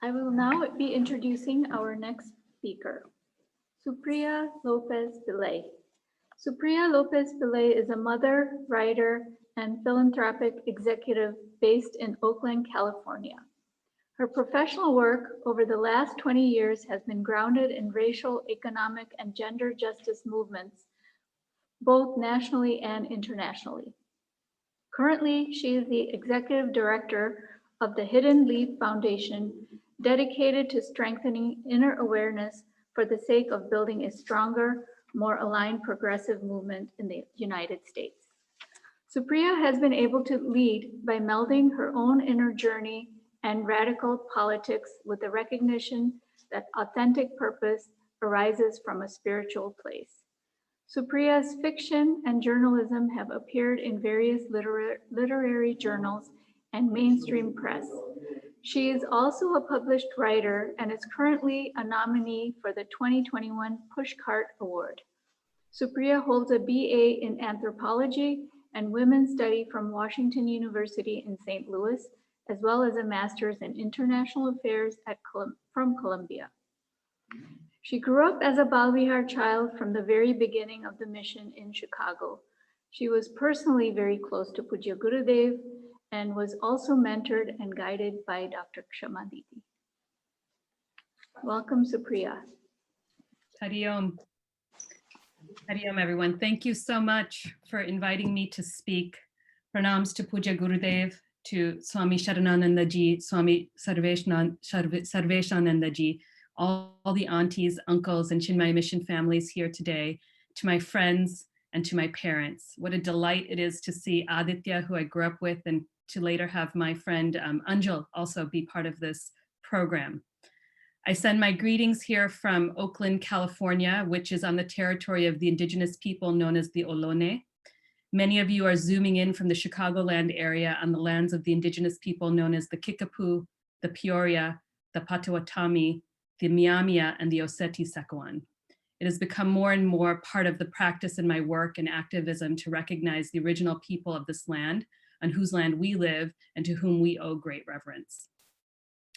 I will now be introducing our next speaker, Supriya Pillai. Supriya Pillai is a mother, writer, and philanthropic executive based in Oakland, California. Her professional work over the last 20 years has been grounded in racial, economic, and gender justice movements, both nationally and internationally. Currently, she is the executive director of the Hidden Leaf Foundation, dedicated to strengthening inner awareness for the sake of building a stronger, more aligned progressive movement in the United States. Supriya has been able to lead by melding her own inner journey and radical politics with the recognition that authentic purpose arises from a spiritual place. Supriya's fiction and journalism have appeared in various literary journals and mainstream press. She is also a published writer and is currently a nominee for the 2021 Pushcart Award. Supriya holds a BA in anthropology and women's study from Washington University in St. Louis, as well as a master's in international affairs from Columbia. She grew up as a Bala Vihar child from the very beginning of the mission in Chicago. She was personally very close to Pujya Gurudev and was also mentored and guided by Dr. Kshama Didi. Welcome, Supriya. Hari Om. Hari Om, everyone. Thank you so much for inviting me to speak. Pranams to Pujya Gurudev, to Swami Sharanananda ji, Swami Sarveshananda ji, all the aunties, uncles, and Chinmaya Mission families here today, to my friends and to my parents. What a delight it is to see Aditya, who I grew up with, and to later have my friend Anjal also be part of this program. I send my greetings here from Oakland, California, which is on the territory of the indigenous people known as the Ohlone. Many of you are zooming in from the Chicagoland area on the lands of the indigenous people known as the Kickapoo, the Peoria, the Potawatomi, the Miamia, and the Oseti Sequan. It has become more and more part of the practice in my work and activism to recognize the original people of this land, on whose land we live, and to whom we owe great reverence.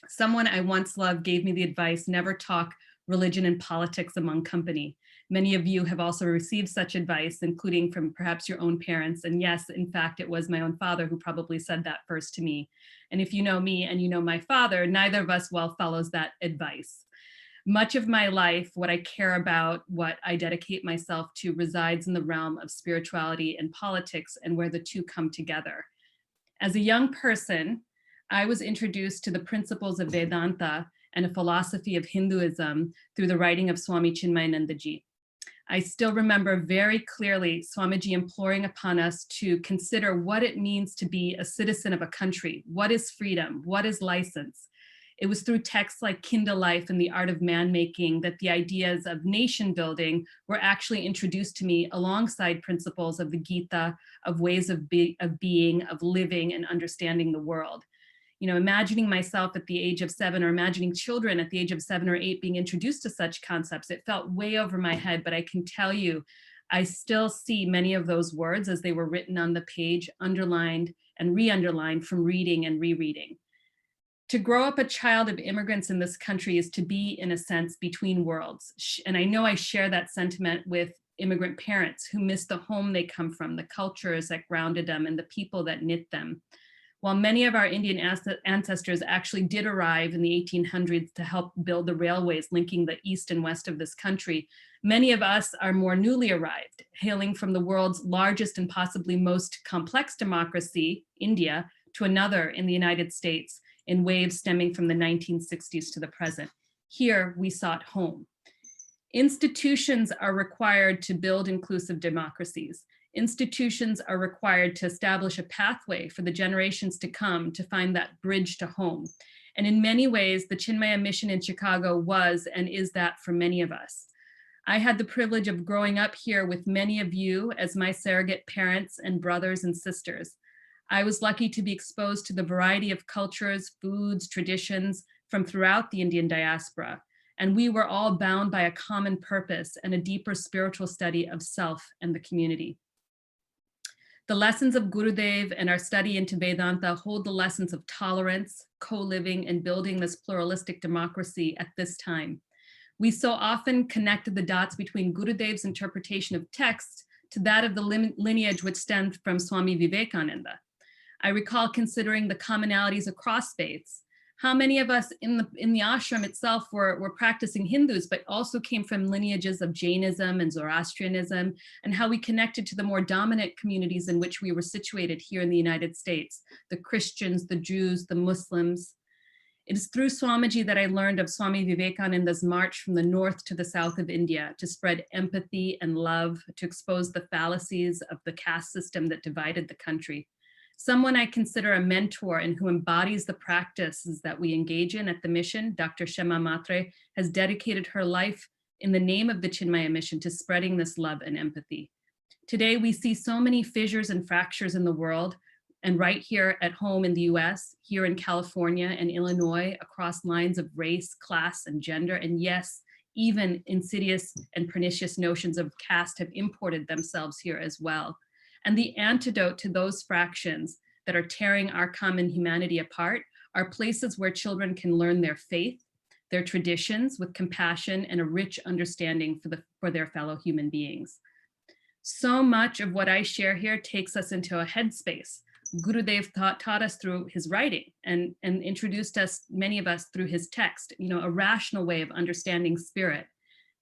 Someone I once loved gave me the advice, never talk religion and politics among company. Many of you have also received such advice, including from perhaps your own parents. And yes, in fact, it was my own father who probably said that first to me. And if you know me and you know my father, neither of us well follows that advice. Much of my life, what I care about, what I dedicate myself to, resides in the realm of spirituality and politics, and where the two come together. As a young person, I was introduced to the principles of Vedanta and a philosophy of Hinduism through the writing of Swami Chinmaya ji. I still remember very clearly Swamiji imploring upon us to consider what it means to be a citizen of a country. What is freedom? What is license? It was through texts like Kindle Life and the Art of Man-Making that the ideas of nation building were actually introduced to me alongside principles of the Gita, of ways of being, of living and understanding the world. You know, imagining myself at the age of 7 or imagining children at the age of 7 or 8 being introduced to such concepts, it felt way over my head, but I can tell you, I still see many of those words as they were written on the page, underlined and re-underlined from reading and rereading. To grow up a child of immigrants in this country is to be, in a sense, between worlds. And I know I share that sentiment with immigrant parents who miss the home they come from, the cultures that grounded them, and the people that knit them. While many of our Indian ancestors actually did arrive in the 1800s to help build the railways linking the east and west of this country, many of us are more newly arrived, hailing from the world's largest and possibly most complex democracy, India, to another in the United States, in waves stemming from the 1960s to the present. Here, we sought home. Institutions are required to build inclusive democracies. Institutions are required to establish a pathway for the generations to come to find that bridge to home. And in many ways, the Chinmaya Mission in Chicago was and is that for many of us. I had the privilege of growing up here with many of you as my surrogate parents and brothers and sisters. I was lucky to be exposed to the variety of cultures, foods, traditions from throughout the Indian diaspora. And we were all bound by a common purpose and a deeper spiritual study of self and the community. The lessons of Gurudev and our study into Vedanta hold the lessons of tolerance, co-living, and building this pluralistic democracy at this time. We so often connected the dots between Gurudev's interpretation of text to that of the lineage which stemmed from Swami Vivekananda. I recall considering the commonalities across faiths. How many of us in the ashram itself were practicing Hindus, but also came from lineages of Jainism and Zoroastrianism, and how we connected to the more dominant communities in which we were situated here in the United States, the Christians, the Jews, the Muslims. It is through Swamiji that I learned of Swami Vivekananda's march from the north to the south of India to spread empathy and love, to expose the fallacies of the caste system that divided the country. Someone I consider a mentor and who embodies the practices that we engage in at the mission, Dr. Shema Matre, has dedicated her life in the name of the Chinmaya Mission to spreading this love and empathy. Today, we see so many fissures and fractures in the world, and right here at home in the US, here in California and Illinois, across lines of race, class, and gender, and yes, even insidious and pernicious notions of caste have imported themselves here as well. And the antidote to those fractions that are tearing our common humanity apart are places where children can learn their faith, their traditions with compassion and a rich understanding for their fellow human beings. So much of what I share here takes us into a headspace. Gurudev taught us through his writing and introduced us, many of us, through his text, a rational way of understanding spirit.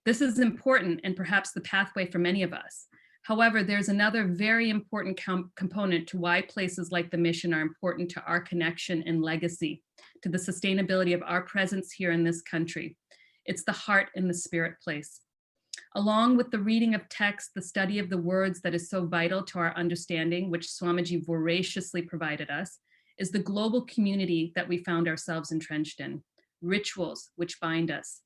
This is important and perhaps the pathway for many of us. However, there's another very important component to why places like the mission are important to our connection and legacy, to the sustainability of our presence here in this country. It's the heart and the spirit place. Along with the reading of text, the study of the words that is so vital to our understanding, which Swamiji voraciously provided us, is the global community that we found ourselves entrenched in, rituals which bind us.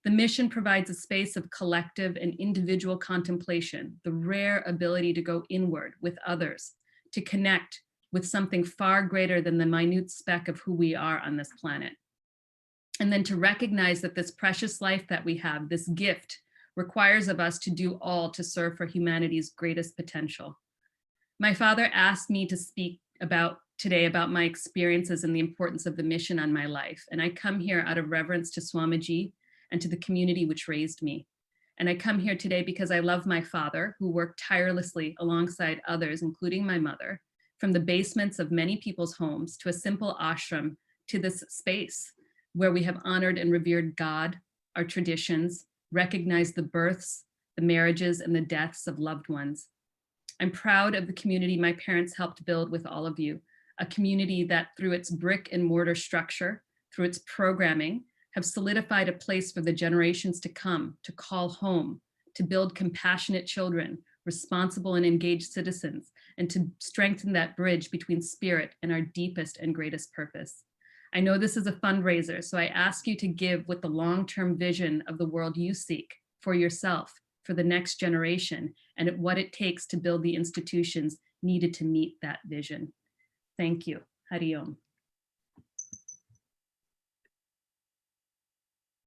The mission provides a space of collective and individual contemplation, the rare ability to go inward with others, to connect with something far greater than the minute speck of who we are on this planet. And then to recognize that this precious life that we have, this gift, requires of us to do all to serve for humanity's greatest potential. My father asked me to speak today about my experiences and the importance of the mission on my life. And I come here out of reverence to Swamiji and to the community which raised me. And I come here today because I love my father, who worked tirelessly alongside others, including my mother, from the basements of many people's homes to a simple ashram, to this space where we have honored and revered God, our traditions, recognized the births, the marriages, and the deaths of loved ones. I'm proud of the community my parents helped build with all of you, a community that through its brick and mortar structure, through its programming, have solidified a place for the generations to come, to call home, to build compassionate children, responsible and engaged citizens, and to strengthen that bridge between spirit and our deepest and greatest purpose. I know this is a fundraiser, so I ask you to give with the long-term vision of the world you seek for yourself, for the next generation, and at what it takes to build the institutions needed to meet that vision. Thank you. Hari Om.